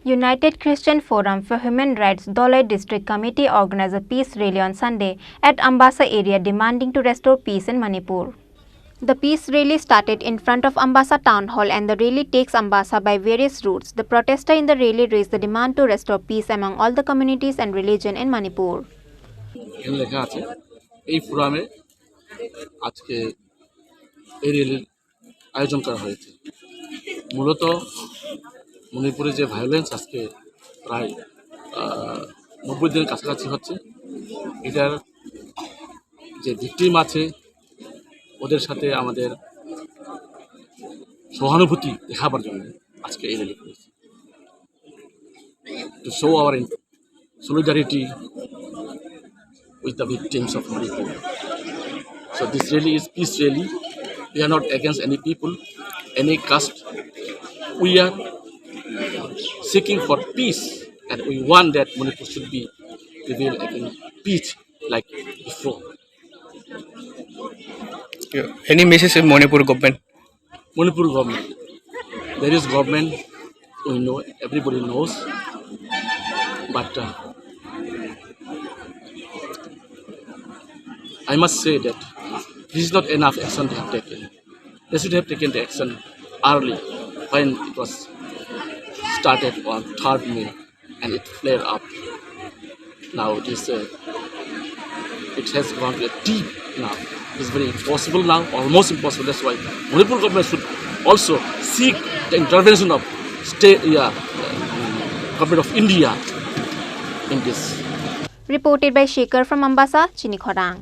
United Christian Forum for Human Rights Dhalai District Committee organized a peace rally on Sunday at Ambassa area demanding to restore peace in Manipur. The peace rally started in front of Ambassa Town Hall and the rally takes Ambassa by various routes. The protester in the rally raised the demand to restore peace among all the communities and religion in Manipur. এই ফোরামে আজকে এই র্যালির আয়োজন করা হয়েছে। মূলত মণিপুরে যে ভায়োলেন্স আজকে প্রায় 90 দিনের কাছাকাছি হচ্ছে, এটার যে ভিকটিম আছে ওদের সাথে আমাদের সহানুভূতি দেখাবার জন্য আজকে এই র্যালি করেছি, to show our solidarity with the victims of Manipur. So this rally is peace rally. We are not against any people, any caste. We are seeking for peace, and we want that Manipur should be prevail against peace like before. Any message in Manipur government? Manipur government. There is government. We know, everybody knows, but I must say that this is not enough action they have taken. They should have taken the action early when it was started on 3rd May and it flared up. Now it has gone to a deep now. It's very impossible now, almost impossible. That's why Manipur government should also seek the intervention of government of India in this. Reported by Shekhar from Ambassa, Chini Khorang.